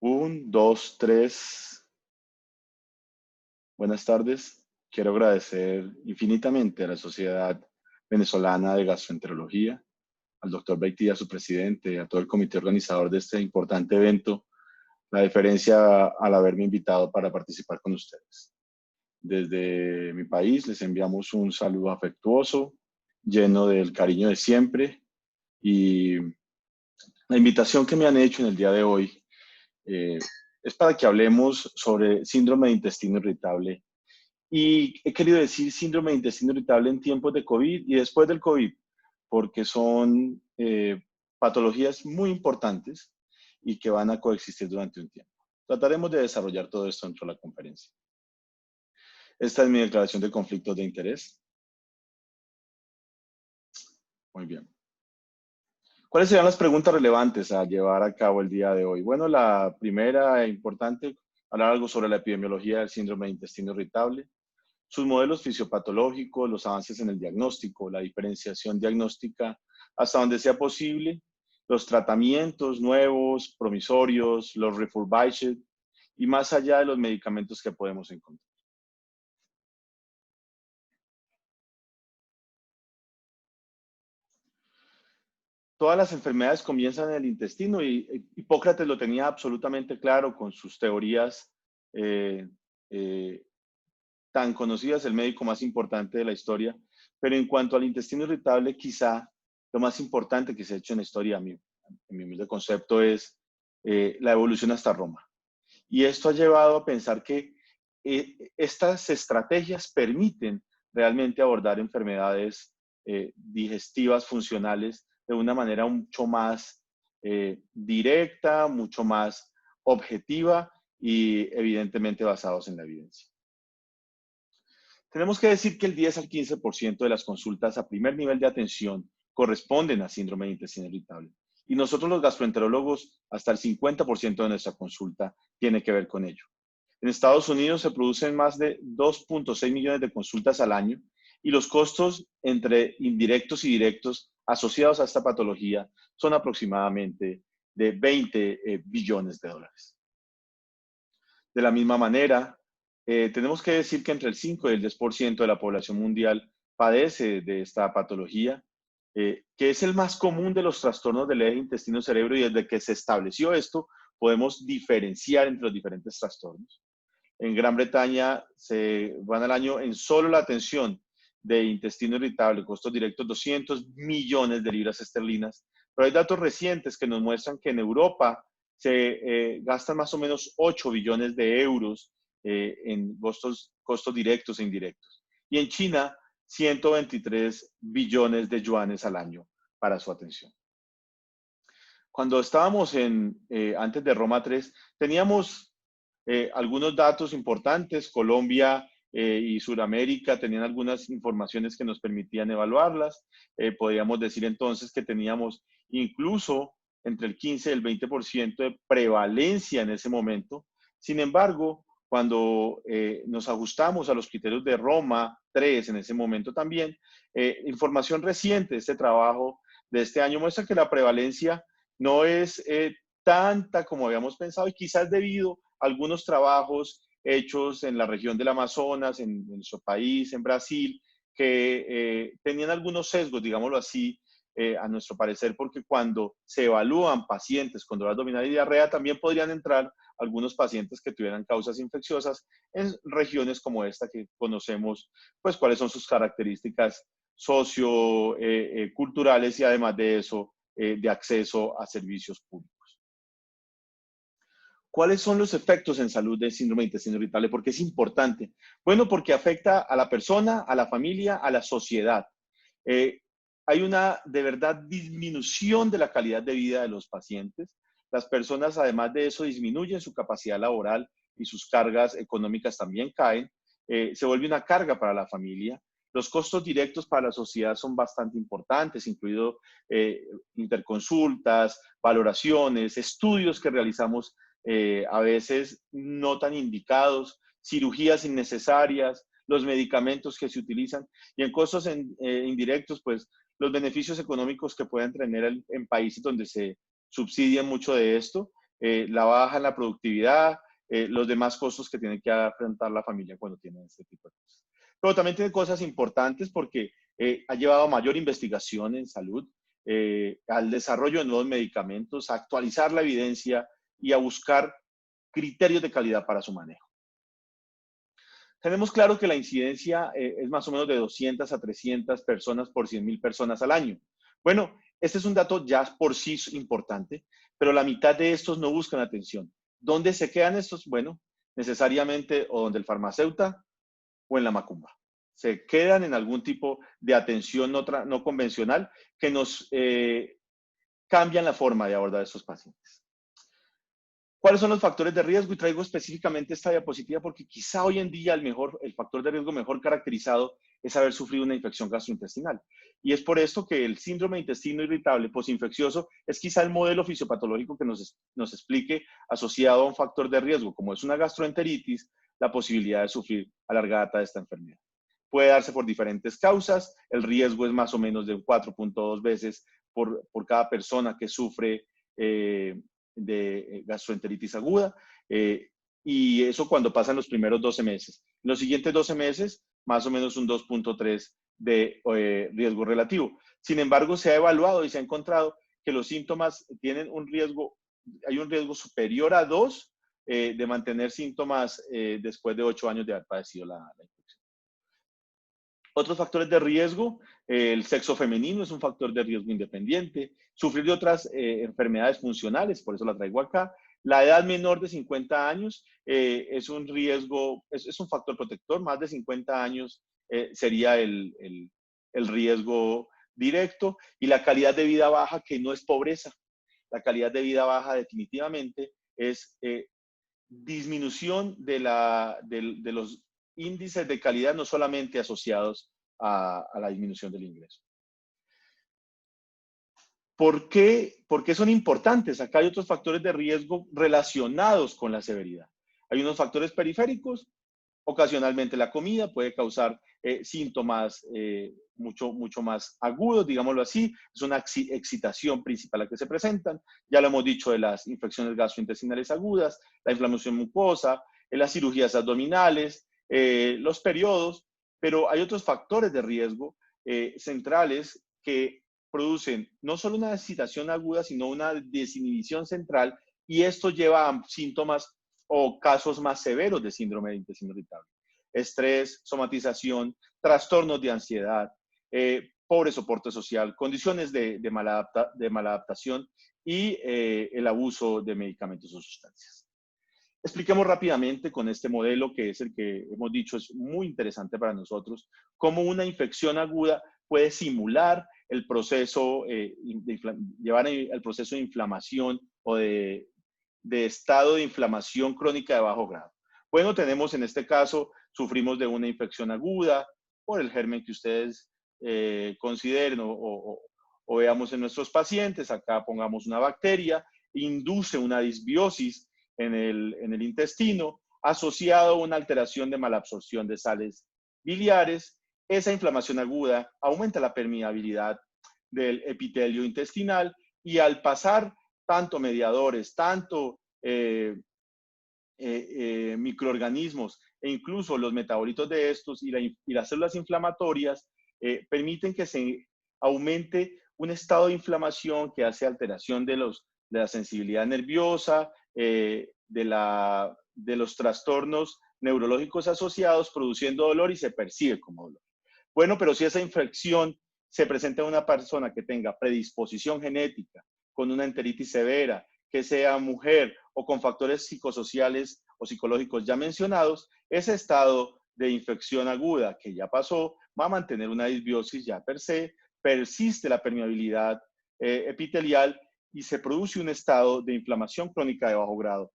Un, dos, tres. Buenas tardes. Quiero agradecer infinitamente a la Sociedad Venezolana de Gastroenterología, al doctor Beitía, su presidente, a todo el comité organizador de este importante evento, la deferencia al haberme invitado para participar con ustedes. Desde mi país les enviamos un saludo afectuoso, lleno del cariño de siempre, y la invitación que me han hecho en el día de hoy eh, es para que hablemos sobre síndrome de intestino irritable. Y he querido decir síndrome de intestino irritable en tiempos de COVID y después del COVID, porque son patologías muy importantes y que van a coexistir durante un tiempo. Trataremos de desarrollar todo esto dentro de la conferencia. Esta es mi declaración de conflictos de interés. Muy bien. ¿Cuáles serían las preguntas relevantes a llevar a cabo el día de hoy? Bueno, la primera e importante, hablar algo sobre la epidemiología del síndrome de intestino irritable, sus modelos fisiopatológicos, los avances en el diagnóstico, la diferenciación diagnóstica hasta donde sea posible, los tratamientos nuevos, promisorios, los refurbished y más allá de los medicamentos que podemos encontrar. Todas las enfermedades comienzan en el intestino y Hipócrates lo tenía absolutamente claro con sus teorías eh, eh, tan conocidas, el médico más importante de la historia. Pero en cuanto al intestino irritable, quizá lo más importante que se ha hecho en la historia, en mi humilde concepto, es la evolución hasta Roma. Y esto ha llevado a pensar que estas estrategias permiten realmente abordar enfermedades digestivas funcionales de una manera mucho más directa, mucho más objetiva y evidentemente basados en la evidencia. Tenemos que decir que el 10 al 15% de las consultas a primer nivel de atención corresponden a síndrome de intestino irritable. Y nosotros los gastroenterólogos, hasta el 50% de nuestra consulta tiene que ver con ello. En Estados Unidos se producen más de 2.6 millones de consultas al año y los costos entre indirectos y directos asociados a esta patología son aproximadamente de 20 billones de dólares. De la misma manera, tenemos que decir que entre el 5 y el 10% de la población mundial padece de esta patología, que es el más común de los trastornos del eje intestino-cerebro y desde que se estableció esto podemos diferenciar entre los diferentes trastornos. En Gran Bretaña se van al año en solo la atención de intestino irritable, costos directos 200 millones de libras esterlinas, pero hay datos recientes que nos muestran que en Europa se gastan más o menos 8 billones de euros en costos directos e indirectos. Y en China, 123 billones de yuanes al año para su atención. Cuando estábamos antes de Roma 3, teníamos algunos datos importantes. Colombia y Sudamérica tenían algunas informaciones que nos permitían evaluarlas. Podríamos decir entonces que teníamos incluso entre el 15 y el 20% de prevalencia en ese momento. Sin embargo, cuando nos ajustamos a los criterios de Roma 3 en ese momento también, información reciente de este trabajo de este año muestra que la prevalencia no es tanta como habíamos pensado y quizás debido a algunos trabajos hechos en la región del Amazonas, en nuestro país, en Brasil, que tenían algunos sesgos, digámoslo así, a nuestro parecer, porque cuando se evalúan pacientes con dolor abdominal y diarrea, también podrían entrar algunos pacientes que tuvieran causas infecciosas en regiones como esta que conocemos, pues cuáles son sus características socioculturales y además de eso, de acceso a servicios públicos. ¿Cuáles son los efectos en salud del síndrome de intestino irritable? Porque es importante. Bueno, porque afecta a la persona, a la familia, a la sociedad. Hay una, de verdad, disminución de la calidad de vida de los pacientes. Las personas, además de eso, disminuyen su capacidad laboral y sus cargas económicas también caen. Se vuelve una carga para la familia. Los costos directos para la sociedad son bastante importantes, incluido interconsultas, valoraciones, estudios que realizamos a veces no tan indicados, cirugías innecesarias, los medicamentos que se utilizan y en costos indirectos, pues los beneficios económicos que pueden tener en países donde se subsidia mucho de esto, la baja en la productividad, los demás costos que tiene que afrontar la familia cuando tiene este tipo de cosas. Pero también tiene cosas importantes porque ha llevado a mayor investigación en salud, al desarrollo de nuevos medicamentos, a actualizar la evidencia y a buscar criterios de calidad para su manejo. Tenemos claro que la incidencia es más o menos de 200 a 300 personas por 100.000 personas al año. Bueno, este es un dato ya por sí importante, pero la mitad de estos no buscan atención. ¿Dónde se quedan estos? Bueno, necesariamente o donde el farmacéutico o en la macumba. Se quedan en algún tipo de atención no convencional que nos cambian la forma de abordar a estos pacientes. ¿Cuáles son los factores de riesgo? Y traigo específicamente esta diapositiva porque quizá hoy en día el factor de riesgo mejor caracterizado es haber sufrido una infección gastrointestinal. Y es por esto que el síndrome de intestino irritable posinfeccioso es quizá el modelo fisiopatológico que nos explique, asociado a un factor de riesgo, como es una gastroenteritis, la posibilidad de sufrir a larga data de esta enfermedad. Puede darse por diferentes causas. El riesgo es más o menos de 4.2 veces por cada persona que sufre de gastroenteritis aguda, y eso cuando pasan los primeros 12 meses. En los siguientes 12 meses, más o menos un 2.3 de riesgo relativo. Sin embargo, se ha evaluado y se ha encontrado que los síntomas tienen un riesgo, hay un riesgo superior a 2 de mantener síntomas después de 8 años de haber padecido la infección. Otros factores de riesgo, el sexo femenino es un factor de riesgo independiente, sufrir de otras enfermedades funcionales, por eso la traigo acá. La edad menor de 50 años es un riesgo, es un factor protector, más de 50 años sería el riesgo directo, y la calidad de vida baja, que no es pobreza. La calidad de vida baja definitivamente es disminución de los índices de calidad, no solamente asociados a la disminución del ingreso. ¿Por qué son importantes? Acá hay otros factores de riesgo relacionados con la severidad. Hay unos factores periféricos. Ocasionalmente la comida puede causar síntomas mucho más agudos, digámoslo así. Es una excitación principal la que se presentan. Ya lo hemos dicho de las infecciones gastrointestinales agudas, la inflamación mucosa, las cirugías abdominales, los periodos, pero hay otros factores de riesgo centrales que producen no solo una excitación aguda, sino una desinhibición central, y esto lleva a síntomas o casos más severos de síndrome de intestino irritable. Estrés, somatización, trastornos de ansiedad, pobre soporte social, condiciones de maladaptación y el abuso de medicamentos o sustancias. Expliquemos rápidamente con este modelo, que es el que hemos dicho es muy interesante para nosotros, cómo una infección aguda puede simular el proceso, llevar el proceso de inflamación o de estado de inflamación crónica de bajo grado. Bueno, tenemos en este caso, sufrimos de una infección aguda por el germen que ustedes consideren o veamos en nuestros pacientes. Acá pongamos una bacteria, induce una disbiosis en el intestino, asociado a una alteración de malabsorción de sales biliares. Esa inflamación aguda aumenta la permeabilidad del epitelio intestinal, y al pasar tanto mediadores, tanto microorganismos e incluso los metabolitos de estos y las células inflamatorias permiten que se aumente un estado de inflamación que hace alteración de la sensibilidad nerviosa, de los trastornos neurológicos asociados, produciendo dolor y se percibe como dolor. Bueno, pero si esa infección se presenta en una persona que tenga predisposición genética, con una enteritis severa, que sea mujer o con factores psicosociales o psicológicos ya mencionados, ese estado de infección aguda que ya pasó va a mantener una disbiosis ya per se, persiste la permeabilidad epitelial y se produce un estado de inflamación crónica de bajo grado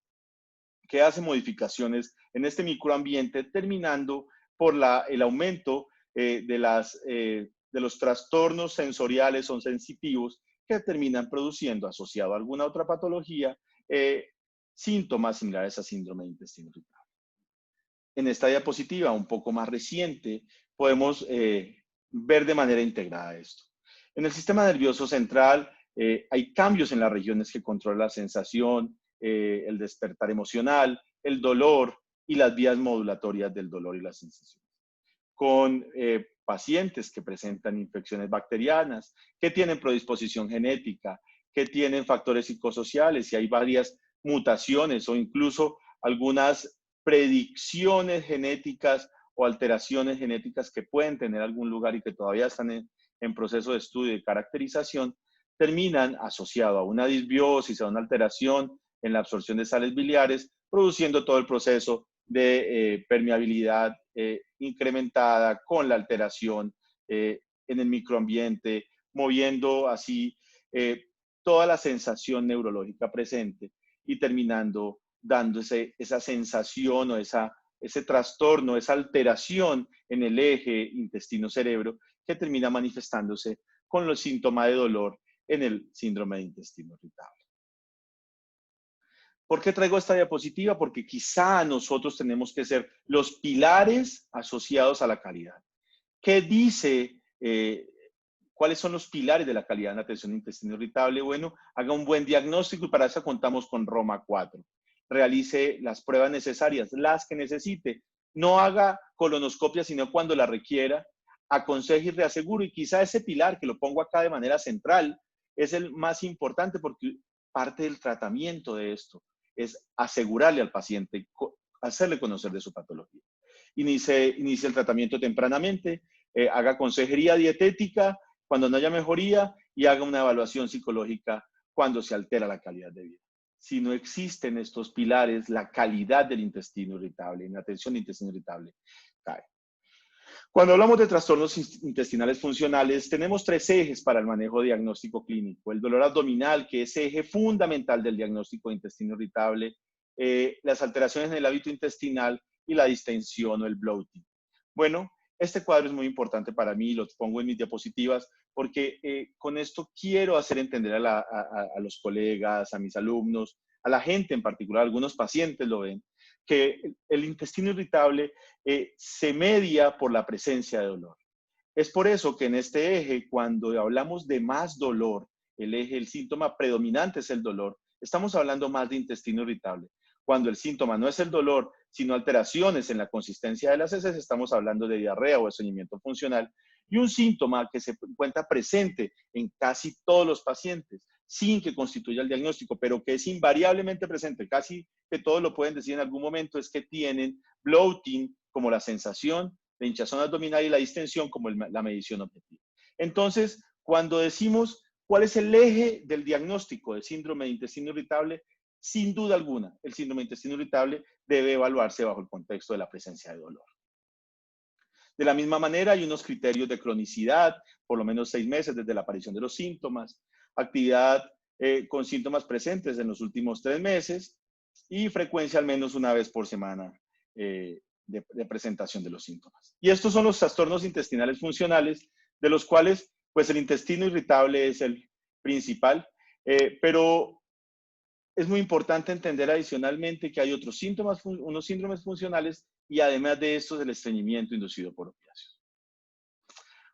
que hace modificaciones en este microambiente, terminando por el aumento de los trastornos sensoriales o sensitivos que terminan produciendo, asociado a alguna otra patología, síntomas similares a síndrome de intestino irritable. En esta diapositiva, un poco más reciente, podemos ver de manera integrada esto. En el sistema nervioso central hay cambios en las regiones que controlan la sensación, el despertar emocional, el dolor y las vías modulatorias del dolor y las sensaciones. Con pacientes que presentan infecciones bacterianas, que tienen predisposición genética, que tienen factores psicosociales y hay varias mutaciones o incluso algunas predicciones genéticas o alteraciones genéticas que pueden tener algún lugar y que todavía están en proceso de estudio y caracterización, terminan asociados a una disbiosis, a una alteración en la absorción de sales biliares, produciendo todo el proceso de permeabilidad incrementada con la alteración en el microambiente, moviendo así toda la sensación neurológica presente y terminando dándose esa sensación o ese trastorno, esa alteración en el eje intestino-cerebro que termina manifestándose con los síntomas de dolor en el síndrome de intestino irritable. ¿Por qué traigo esta diapositiva? Porque quizá nosotros tenemos que ser los pilares asociados a la calidad. ¿Qué dice? ¿Cuáles son los pilares de la calidad en la atención de intestino irritable? Bueno, haga un buen diagnóstico y para eso contamos con Roma 4. Realice las pruebas necesarias, las que necesite. No haga colonoscopia, sino cuando la requiera. Aconseje y reasegure. Y quizá ese pilar, que lo pongo acá de manera central, es el más importante porque parte del tratamiento de esto es asegurarle al paciente, hacerle conocer de su patología. Inicie el tratamiento tempranamente, haga consejería dietética cuando no haya mejoría y haga una evaluación psicológica cuando se altera la calidad de vida. Si no existen estos pilares, la calidad del intestino irritable, en la atención de intestino irritable, cae. Cuando hablamos de trastornos intestinales funcionales, tenemos 3 ejes para el manejo diagnóstico clínico. El dolor abdominal, que es eje fundamental del diagnóstico de intestino irritable, las alteraciones en el hábito intestinal y la distensión o el bloating. Bueno, este cuadro es muy importante para mí, lo pongo en mis diapositivas, porque con esto quiero hacer entender a los colegas, a mis alumnos, a la gente en particular, algunos pacientes lo ven, que el intestino irritable se media por la presencia de dolor. Es por eso que en este eje, cuando hablamos de más dolor, el síntoma predominante es el dolor, estamos hablando más de intestino irritable. Cuando el síntoma no es el dolor, sino alteraciones en la consistencia de las heces, estamos hablando de diarrea o estreñimiento funcional. Y un síntoma que se encuentra presente en casi todos los pacientes, sin que constituya el diagnóstico, pero que es invariablemente presente, casi que todos lo pueden decir en algún momento, es que tienen bloating como la sensación de hinchazón abdominal y la distensión como la medición objetiva. Entonces, cuando decimos cuál es el eje del diagnóstico de síndrome de intestino irritable, sin duda alguna, el síndrome de intestino irritable debe evaluarse bajo el contexto de la presencia de dolor. De la misma manera, hay unos criterios de cronicidad, por lo menos 6 meses desde la aparición de los síntomas, actividad con síntomas presentes en los últimos 3 meses y frecuencia al menos una vez por semana de presentación de los síntomas. Y estos son los trastornos intestinales funcionales, de los cuales pues el intestino irritable es el principal, pero es muy importante entender adicionalmente que hay otros síntomas, unos síndromes funcionales y además de estos el estreñimiento inducido por opiáceos.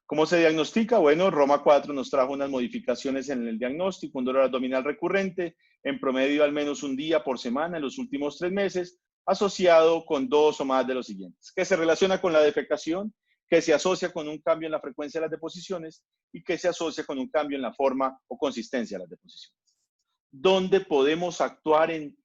¿Cómo se diagnostica? Bueno, Roma 4 nos trajo unas modificaciones en el diagnóstico, un dolor abdominal recurrente, en promedio al menos un día por semana en los últimos 3 meses, asociado con 2 o más de los siguientes, que se relaciona con la defecación, que se asocia con un cambio en la frecuencia de las deposiciones y que se asocia con un cambio en la forma o consistencia de las deposiciones. ¿Dónde podemos actuar en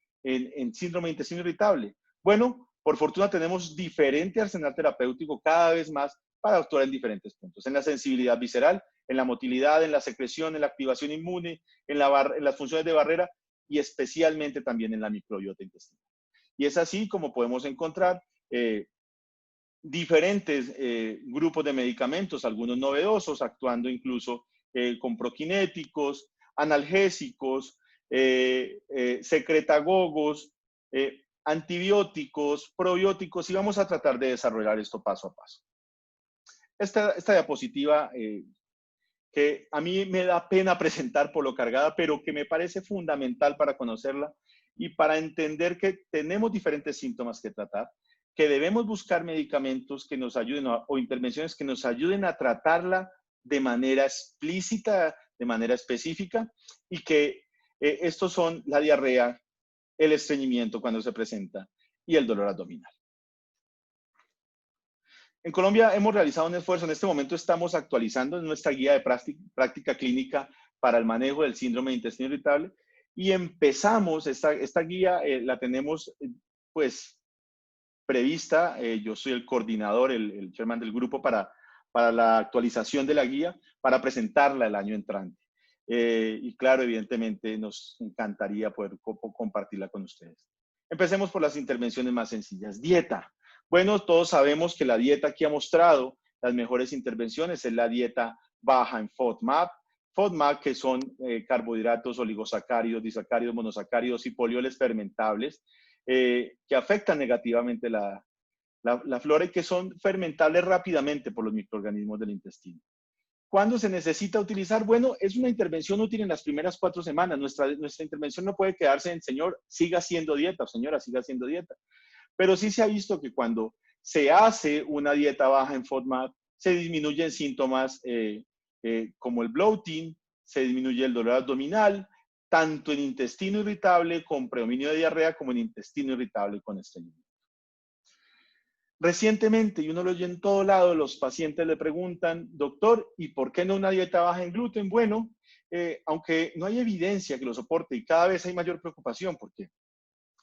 síndrome de intestino irritable? Bueno, por fortuna tenemos diferente arsenal terapéutico cada vez más para actuar en diferentes puntos. En la sensibilidad visceral, en la motilidad, en la secreción, en la activación inmune, en las funciones de barrera y especialmente también en la microbiota intestinal. Y es así como podemos encontrar diferentes grupos de medicamentos, algunos novedosos, actuando incluso con prokinéticos, analgésicos, secretagogos, antibióticos, probióticos, y vamos a tratar de desarrollar esto paso a paso. Esta diapositiva que a mí me da pena presentar por lo cargada, pero que me parece fundamental para conocerla y para entender que tenemos diferentes síntomas que tratar, que debemos buscar medicamentos que nos ayuden o intervenciones que nos ayuden a tratarla de manera explícita, de manera específica, y que estos son la diarrea, el estreñimiento cuando se presenta y el dolor abdominal. En Colombia hemos realizado un esfuerzo. En este momento estamos actualizando nuestra guía de práctica clínica para el manejo del síndrome de intestino irritable y empezamos, esta guía la tenemos pues prevista. Yo soy el coordinador, el chairman del grupo para la actualización de la guía, para presentarla el año entrante. Y claro, evidentemente nos encantaría poder compartirla con ustedes. Empecemos por las intervenciones más sencillas. Dieta. Bueno, todos sabemos que la dieta aquí ha mostrado las mejores intervenciones es la dieta baja en FODMAP. FODMAP, que son carbohidratos, oligosacáridos, disacáridos, monosacáridos y polioles fermentables, que afectan negativamente la flora y que son fermentables rápidamente por los microorganismos del intestino. ¿Cuándo se necesita utilizar? Bueno, es una intervención útil en las primeras 4 semanas. Nuestra intervención no puede quedarse en, señor, siga haciendo dieta, o señora, siga haciendo dieta. Pero sí se ha visto que cuando se hace una dieta baja en FODMAP, se disminuyen síntomas como el bloating, se disminuye el dolor abdominal, tanto en intestino irritable con predominio de diarrea como en intestino irritable con estreñimiento. Recientemente, y uno lo oye en todo lado, los pacientes le preguntan, doctor, ¿y por qué no una dieta baja en gluten? Bueno, aunque no hay evidencia que lo soporte y cada vez hay mayor preocupación porque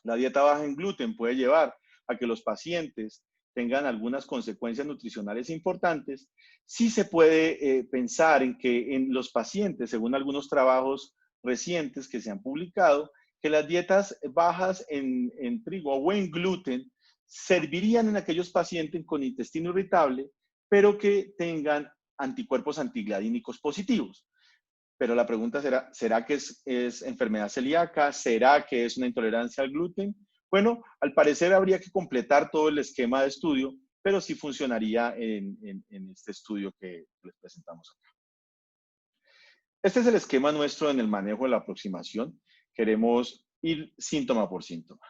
la dieta baja en gluten puede llevar a que los pacientes tengan algunas consecuencias nutricionales importantes, sí se puede pensar en que en los pacientes, según algunos trabajos recientes que se han publicado, que las dietas bajas en trigo o en gluten servirían en aquellos pacientes con intestino irritable, pero que tengan anticuerpos antigladínicos positivos. Pero la pregunta ¿será que es enfermedad celíaca? ¿Será que es una intolerancia al gluten? Bueno, al parecer habría que completar todo el esquema de estudio, pero sí funcionaría en este estudio que les presentamos acá. Este es el esquema nuestro en el manejo de la aproximación. Queremos ir síntoma por síntoma.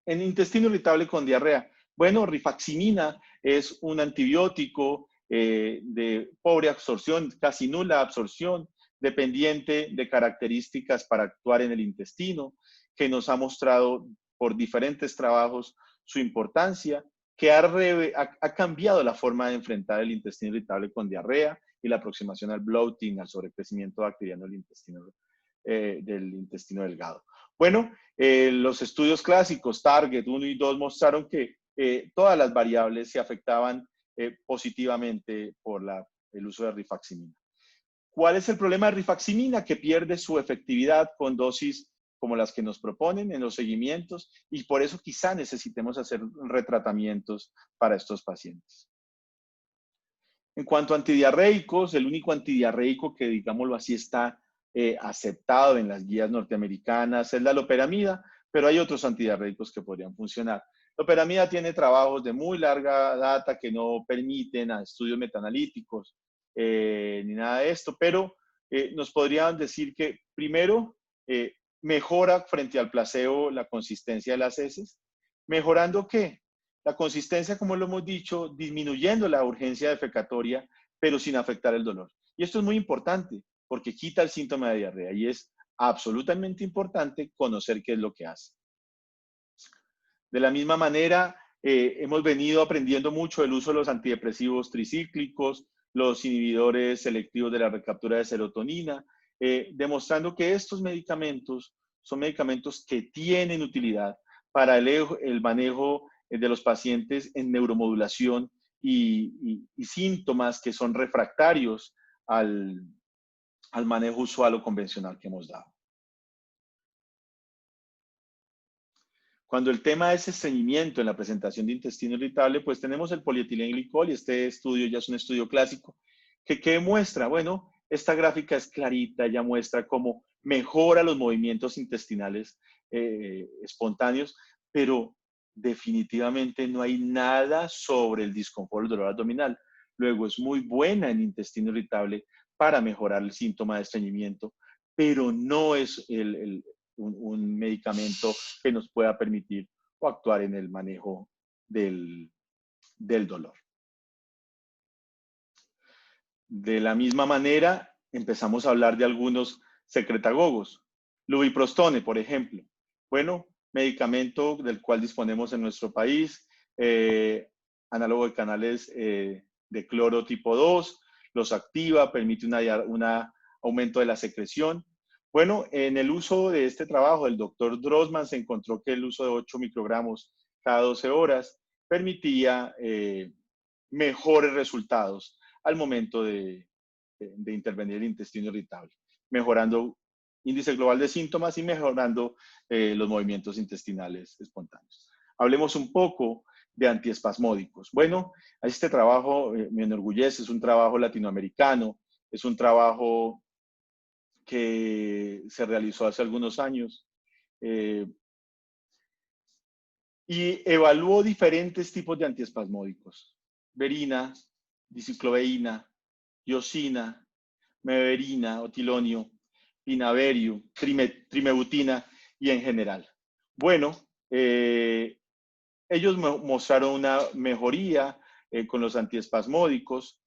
En intestino irritable con diarrea. Bueno, rifaximina es un antibiótico de pobre absorción, casi nula absorción, dependiente de características para actuar en el intestino, que nos ha mostrado por diferentes trabajos su importancia, que ha cambiado la forma de enfrentar el intestino irritable con diarrea y la aproximación al bloating, al sobrecrecimiento bacteriano del intestino delgado. Bueno, los estudios clásicos, Target 1 y 2, mostraron que todas las variables se afectaban positivamente por el uso de rifaximina. ¿Cuál es el problema de rifaximina? Que pierde su efectividad con dosis como las que nos proponen en los seguimientos y por eso quizá necesitemos hacer retratamientos para estos pacientes. En cuanto a antidiarreicos, el único antidiarreico que, digámoslo así, está aceptado en las guías norteamericanas es la loperamida, pero hay otros antidiarreicos que podrían funcionar. Loperamida tiene trabajos de muy larga data que no permiten a estudios metanalíticos ni nada de esto, pero nos podrían decir que primero mejora frente al placebo la consistencia de las heces. ¿Mejorando qué? La consistencia, como lo hemos dicho, disminuyendo la urgencia defecatoria, pero sin afectar el dolor. Y esto es muy importante porque quita el síntoma de diarrea y es absolutamente importante conocer qué es lo que hace. De la misma manera, hemos venido aprendiendo mucho el uso de los antidepresivos tricíclicos, los inhibidores selectivos de la recaptura de serotonina, demostrando que estos medicamentos son medicamentos que tienen utilidad para el manejo de los pacientes en neuromodulación y síntomas que son refractarios al manejo usual o convencional que hemos dado. Cuando el tema es estreñimiento en la presentación de intestino irritable, pues tenemos el polietilenglicol y este estudio ya es un estudio clásico que muestra, bueno, esta gráfica es clarita, ya muestra cómo mejora los movimientos intestinales espontáneos, pero definitivamente no hay nada sobre el disconfort, el dolor abdominal. Luego es muy buena en intestino irritable para mejorar el síntoma de estreñimiento, pero no es un medicamento que nos pueda permitir o actuar en el manejo del dolor. De la misma manera, empezamos a hablar de algunos secretagogos. Lubiprostone, por ejemplo. Bueno, medicamento del cual disponemos en nuestro país, análogo de canales de cloro tipo 2, los activa, permite un aumento de la secreción. Bueno, en el uso de este trabajo, el doctor Drossman se encontró que el uso de 8 microgramos cada 12 horas permitía mejores resultados al momento de intervenir el intestino irritable, mejorando índice global de síntomas y mejorando los movimientos intestinales espontáneos. Hablemos un poco de antiespasmódicos. Bueno, este trabajo me enorgullece, es un trabajo latinoamericano, es un trabajo que se realizó hace algunos años y evaluó diferentes tipos de antiespasmódicos: verina, dicicloveína, iosina, meverina, otilonio, pinaverio, trimebutina y en general. Bueno, ellos mostraron una mejoría con los antiespasmódicos,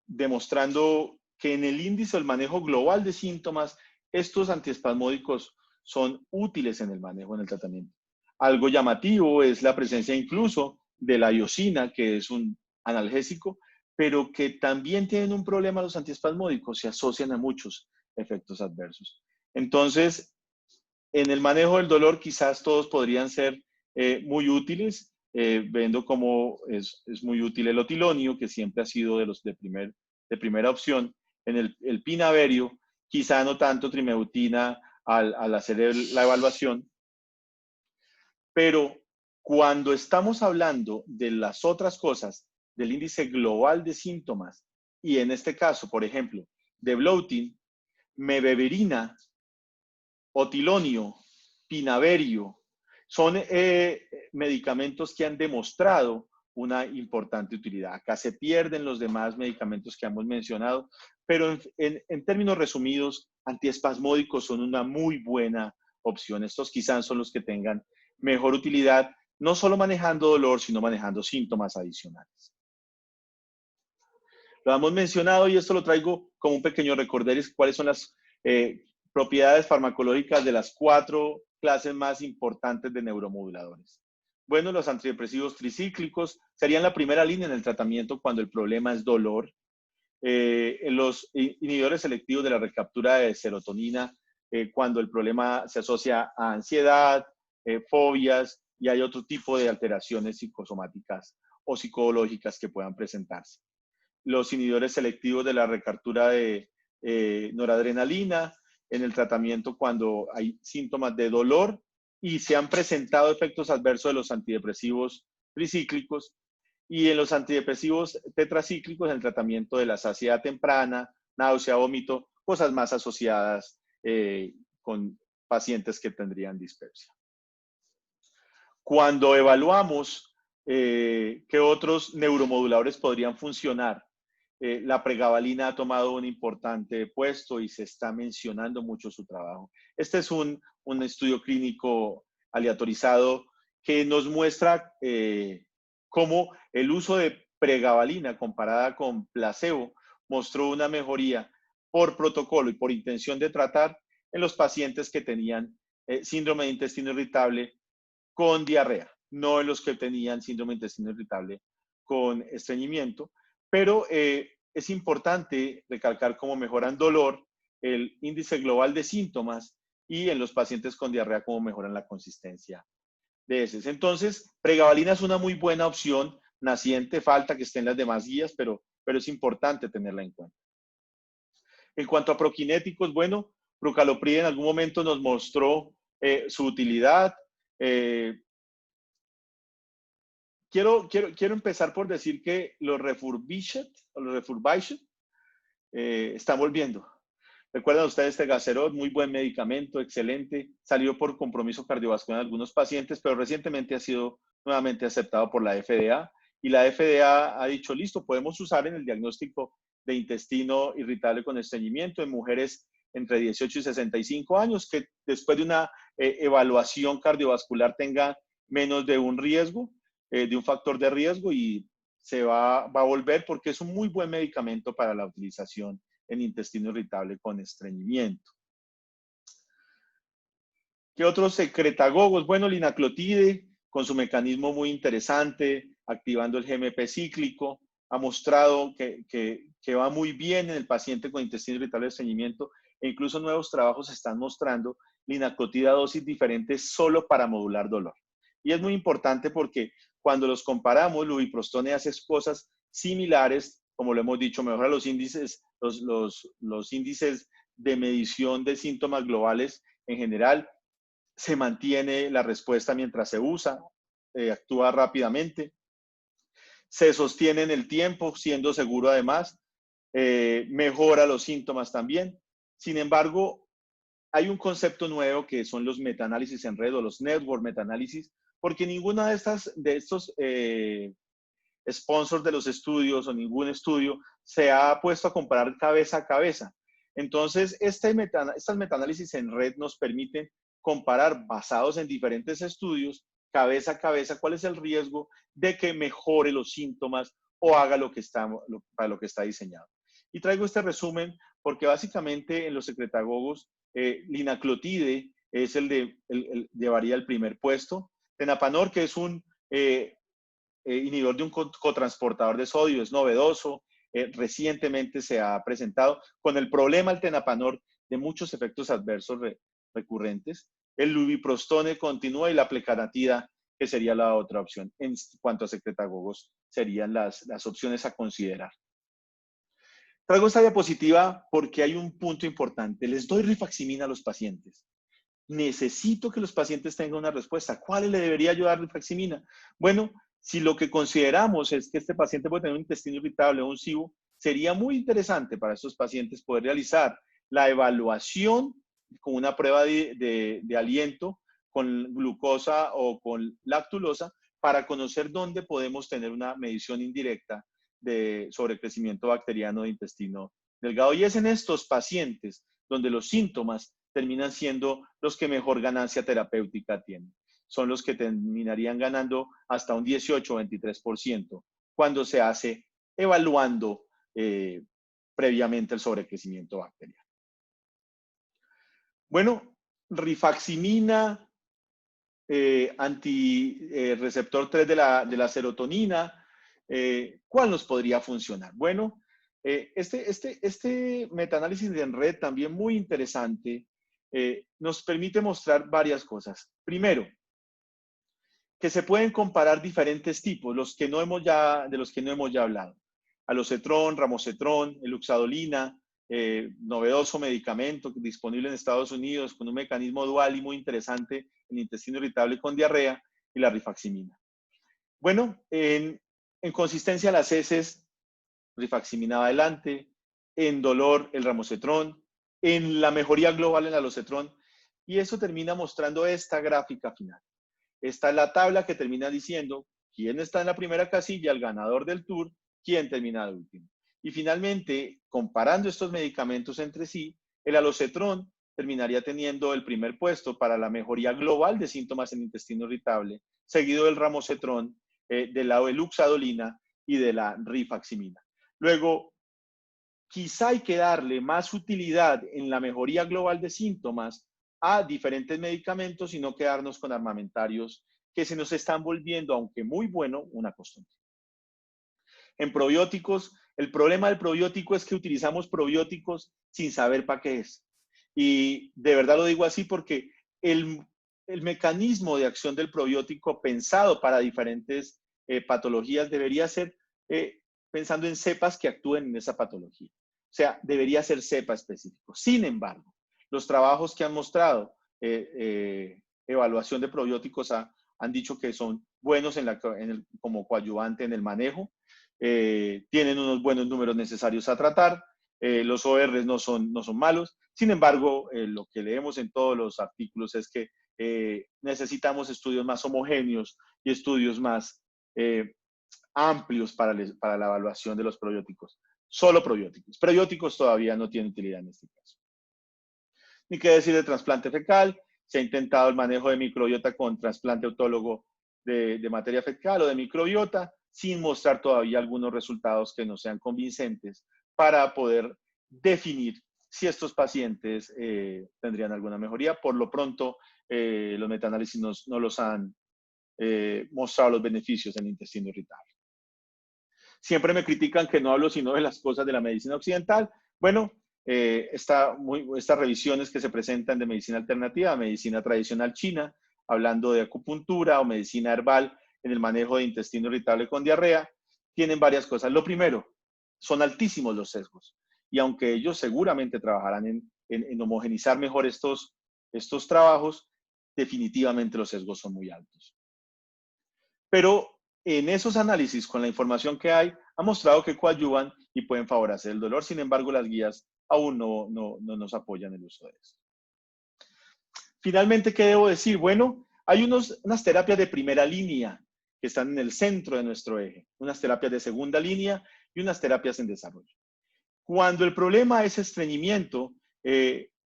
demostrando que en el índice del manejo global de síntomas, estos antiespasmódicos son útiles en el manejo, en el tratamiento. Algo llamativo es la presencia incluso de la iosina, que es un analgésico, pero que también tienen un problema los antiespasmódicos, se asocian a muchos efectos adversos. Entonces, en el manejo del dolor quizás todos podrían ser muy útiles, viendo cómo es muy útil el otilonio, que siempre ha sido de primera opción. En el pinaverio, quizá no tanto trimebutina al hacer la evaluación, pero cuando estamos hablando de las otras cosas, del índice global de síntomas, y en este caso, por ejemplo, de bloating, mebeverina, otilonio, pinaverio, son medicamentos que han demostrado una importante utilidad. Acá se pierden los demás medicamentos que hemos mencionado, pero en términos resumidos, antiespasmódicos son una muy buena opción. Estos quizás son los que tengan mejor utilidad, no solo manejando dolor, sino manejando síntomas adicionales. Lo hemos mencionado y esto lo traigo como un pequeño recorderis, cuáles son las propiedades farmacológicas de las 4 clases más importantes de neuromoduladores. Bueno, los antidepresivos tricíclicos serían la primera línea en el tratamiento cuando el problema es dolor. Los inhibidores selectivos de la recaptura de serotonina, cuando el problema se asocia a ansiedad, fobias y hay otro tipo de alteraciones psicosomáticas o psicológicas que puedan presentarse. Los inhibidores selectivos de la recaptura de noradrenalina en el tratamiento cuando hay síntomas de dolor y se han presentado efectos adversos de los antidepresivos tricíclicos, y en los antidepresivos tetracíclicos en el tratamiento de la saciedad temprana, náusea, vómito, cosas más asociadas con pacientes que tendrían dispepsia. Cuando evaluamos qué otros neuromoduladores podrían funcionar, la pregabalina ha tomado un importante puesto y se está mencionando mucho su trabajo. Este es un estudio clínico aleatorizado que nos muestra cómo el uso de pregabalina comparada con placebo mostró una mejoría por protocolo y por intención de tratar en los pacientes que tenían síndrome de intestino irritable con diarrea, no en los que tenían síndrome de intestino irritable con estreñimiento, pero es importante recalcar cómo mejoran dolor, el índice global de síntomas y en los pacientes con diarrea cómo mejoran la consistencia de heces. Entonces, pregabalina es una muy buena opción naciente, falta que estén las demás guías, pero es importante tenerla en cuenta. En cuanto a prokinéticos, bueno, Prucalopride en algún momento nos mostró su utilidad. Quiero empezar por decir que los refurbished están volviendo. Recuerdan ustedes Tegaserot, muy buen medicamento, excelente, salió por compromiso cardiovascular en algunos pacientes, pero recientemente ha sido nuevamente aceptado por la FDA y la FDA ha dicho, listo, podemos usar en el diagnóstico de intestino irritable con estreñimiento en mujeres entre 18 y 65 años que después de una evaluación cardiovascular tenga menos de un riesgo, de un factor de riesgo, y se va a volver porque es un muy buen medicamento para la utilización en intestino irritable con estreñimiento. ¿Qué otros secretagogos? Bueno, linaclotide, con su mecanismo muy interesante, activando el GMP cíclico, ha mostrado que va muy bien en el paciente con intestino irritable de estreñimiento, e incluso nuevos trabajos están mostrando linaclotide a dosis diferentes solo para modular dolor. Y es muy importante porque cuando los comparamos, lubiprostone hace cosas similares, como lo hemos dicho, mejora los índices, los índices de medición de síntomas globales en general, se mantiene la respuesta mientras se usa, actúa rápidamente, se sostiene en el tiempo, siendo seguro además, mejora los síntomas también. Sin embargo, hay un concepto nuevo que son los metaanálisis en red o los network metaanálisis, porque ninguna de estos sponsors de los estudios o ningún estudio se ha puesto a comparar cabeza a cabeza. Entonces, estas metaanálisis en red nos permiten comparar, basados en diferentes estudios, cabeza a cabeza, cuál es el riesgo de que mejore los síntomas o haga para lo que está diseñado. Y traigo este resumen porque básicamente en los secretagogos, linaclotide es llevaría el primer puesto. Tenapanor, que es un inhibidor de un cotransportador de sodio, es novedoso, recientemente se ha presentado con el problema del tenapanor de muchos efectos adversos recurrentes. El lubiprostone continúa y la plecanatida, que sería la otra opción. En cuanto a secretagogos, serían las opciones a considerar. Traigo esta diapositiva porque hay un punto importante. Les doy rifaximina a los pacientes. Necesito que los pacientes tengan una respuesta. ¿Cuál le debería ayudar rifaximina? Bueno, si lo que consideramos es que este paciente puede tener un intestino irritable o un SIBO, sería muy interesante para estos pacientes poder realizar la evaluación con una prueba de aliento con glucosa o con lactulosa para conocer dónde podemos tener una medición indirecta de sobrecrecimiento bacteriano de intestino delgado. Y es en estos pacientes donde los síntomas terminan siendo los que mejor ganancia terapéutica tienen. Son los que terminarían ganando hasta un 18 o 23% cuando se hace evaluando previamente el sobrecrecimiento bacteriano. Bueno, rifaximina, antirreceptor 3 de la serotonina, ¿cuál nos podría funcionar? Bueno, este metaanálisis en red también muy interesante nos permite mostrar varias cosas. Primero, que se pueden comparar diferentes tipos, de los que no hemos ya hablado. Alocetrón, ramocetrón, eluxadolina, novedoso medicamento disponible en Estados Unidos con un mecanismo dual y muy interesante en intestino irritable con diarrea, y la rifaximina. Bueno, en consistencia las heces, rifaximina va adelante, en dolor el ramocetrón, en la mejoría global el alocetrón, y eso termina mostrando esta gráfica final. Esta es la tabla que termina diciendo quién está en la primera casilla, el ganador del tour, quién termina de último. Y finalmente, comparando estos medicamentos entre sí, el alocetrón terminaría teniendo el primer puesto para la mejoría global de síntomas en intestino irritable, seguido del ramocetrón, de la eluxadolina y de la rifaximina. Luego, quizá hay que darle más utilidad en la mejoría global de síntomas a diferentes medicamentos y no quedarnos con armamentarios que se nos están volviendo, aunque muy bueno, una costumbre. En probióticos, el problema del probiótico es que utilizamos probióticos sin saber para qué es. Y de verdad lo digo así porque el mecanismo de acción del probiótico pensado para diferentes patologías debería ser pensando en cepas que actúen en esa patología. O sea, debería ser cepa específico. Sin embargo, los trabajos que han mostrado evaluación de probióticos han dicho que son buenos como coadyuvante en el manejo, tienen unos buenos números necesarios a tratar, los ORs no son malos. Sin embargo, lo que leemos en todos los artículos es que necesitamos estudios más homogéneos y estudios más amplios para la evaluación de los probióticos. Solo probióticos. Prebióticos todavía no tienen utilidad en este caso. Ni qué decir de trasplante fecal. Se ha intentado el manejo de microbiota con trasplante autólogo de materia fecal o de microbiota, sin mostrar todavía algunos resultados que no sean convincentes para poder definir si estos pacientes tendrían alguna mejoría. Por lo pronto, los metaanálisis no los han mostrado los beneficios del intestino irritable. Siempre me critican que no hablo sino de las cosas de la medicina occidental. Bueno, estas revisiones que se presentan de medicina alternativa, medicina tradicional china, hablando de acupuntura o medicina herbal en el manejo de intestino irritable con diarrea, tienen varias cosas. Lo primero, son altísimos los sesgos. Y aunque ellos seguramente trabajarán en homogenizar mejor estos trabajos, definitivamente los sesgos son muy altos. Pero en esos análisis, con la información que hay, ha mostrado que coadyuvan y pueden favorecer el dolor. Sin embargo, las guías aún no nos apoyan el uso de esto. Finalmente, ¿qué debo decir? Bueno, hay unas terapias de primera línea que están en el centro de nuestro eje, unas terapias de segunda línea y unas terapias en desarrollo. Cuando el problema es estreñimiento,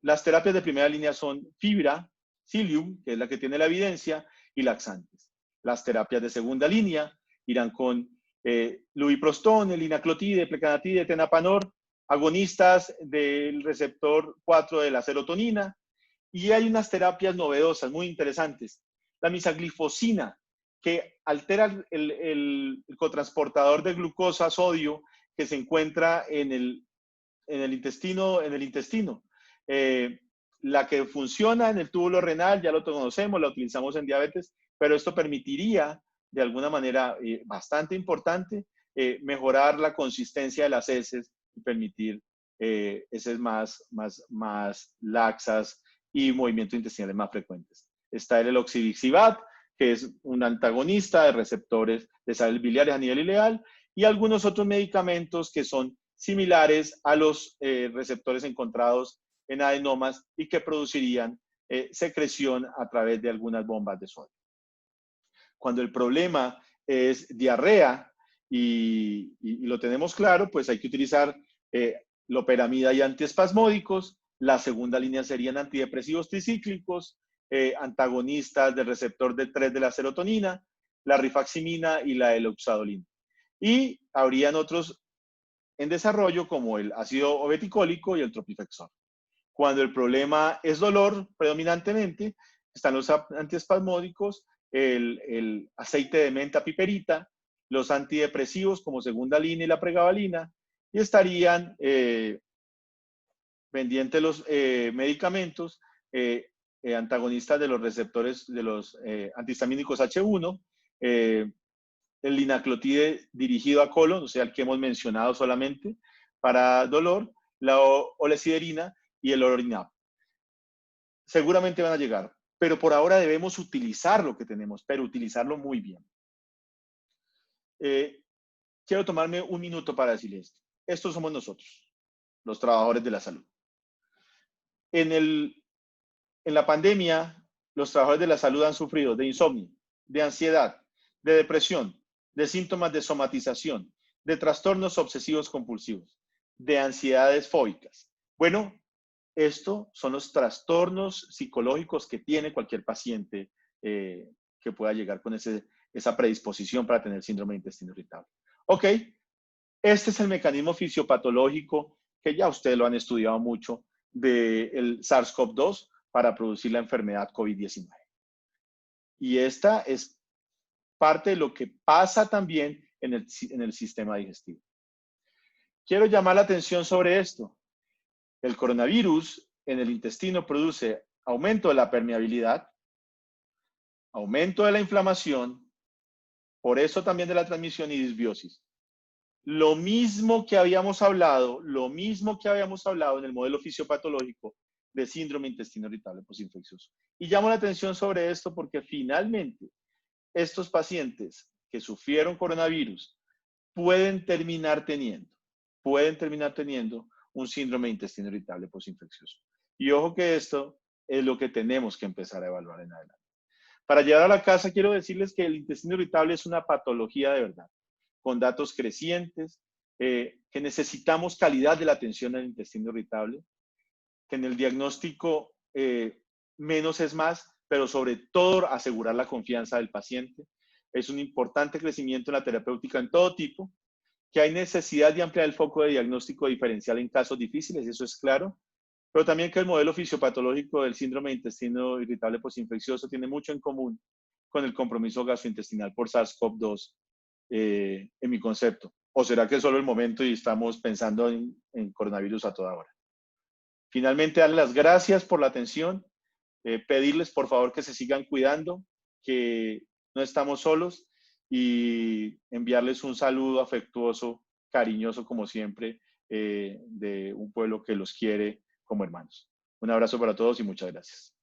las terapias de primera línea son fibra, psyllium, que es la que tiene la evidencia, y laxantes. Las terapias de segunda línea irán con lubiprostón, linaclotide, plecanatide, tenapanor, agonistas del receptor 4 de la serotonina, y hay unas terapias novedosas, muy interesantes. La misaglifosina, que altera el cotransportador de glucosa, sodio, que se encuentra en el intestino. La que funciona en el túbulo renal, ya lo conocemos, la utilizamos en diabetes, pero esto permitiría, de alguna manera bastante importante, mejorar la consistencia de las heces y permitir heces más laxas y movimientos intestinales más frecuentes. Está el eloxirixabat, que es un antagonista de receptores de sales biliares a nivel ileal, y algunos otros medicamentos que son similares a los receptores encontrados en adenomas y que producirían secreción a través de algunas bombas de sodio. Cuando el problema es diarrea y lo tenemos claro, pues hay que utilizar loperamida y antiespasmódicos. La segunda línea serían antidepresivos tricíclicos, antagonistas del receptor D3 de la serotonina, la rifaximina y la eloxadolina. Y habrían otros en desarrollo como el ácido obeticólico y el tropifexor. Cuando el problema es dolor predominantemente, están los antiespasmódicos, el aceite de menta piperita, los antidepresivos como segunda línea y la pregabalina, y estarían pendientes los medicamentos antagonistas de los receptores de los antihistamínicos H1, el linaclotide dirigido a colon, o sea, el que hemos mencionado solamente para dolor, la olesiderina y el ororinab. Seguramente van a llegar, pero por ahora debemos utilizar lo que tenemos, pero utilizarlo muy bien. Quiero tomarme un minuto para decirles esto. Estos somos nosotros, los trabajadores de la salud. En la pandemia, los trabajadores de la salud han sufrido de insomnio, de ansiedad, de depresión, de síntomas de somatización, de trastornos obsesivos compulsivos, de ansiedades fóbicas. Bueno, estos son los trastornos psicológicos que tiene cualquier paciente que pueda llegar con esa predisposición para tener síndrome de intestino irritable. Ok, este es el mecanismo fisiopatológico que ya ustedes lo han estudiado mucho del SARS-CoV-2 para producir la enfermedad COVID-19. Y esta es parte de lo que pasa también en el sistema digestivo. Quiero llamar la atención sobre esto. El coronavirus en el intestino produce aumento de la permeabilidad, aumento de la inflamación, por eso también de la transmisión y disbiosis. Lo mismo que habíamos hablado en el modelo fisiopatológico de síndrome intestino irritable postinfeccioso. Y llamo la atención sobre esto porque finalmente estos pacientes que sufrieron coronavirus pueden terminar teniendo un síndrome de intestino irritable postinfeccioso. Y ojo que esto es lo que tenemos que empezar a evaluar en adelante. Para llegar a la casa, quiero decirles que el intestino irritable es una patología de verdad, con datos crecientes, que necesitamos calidad de la atención al intestino irritable, que en el diagnóstico menos es más, pero sobre todo asegurar la confianza del paciente. Es un importante crecimiento en la terapéutica en todo tipo, que hay necesidad de ampliar el foco de diagnóstico diferencial en casos difíciles, eso es claro, pero también que el modelo fisiopatológico del síndrome de intestino irritable postinfeccioso tiene mucho en común con el compromiso gastrointestinal por SARS-CoV-2 en mi concepto. ¿O será que es solo el momento y estamos pensando en coronavirus a toda hora? Finalmente, darles las gracias por la atención, pedirles por favor que se sigan cuidando, que no estamos solos y enviarles un saludo afectuoso, cariñoso como siempre, de un pueblo que los quiere como hermanos. Un abrazo para todos y muchas gracias.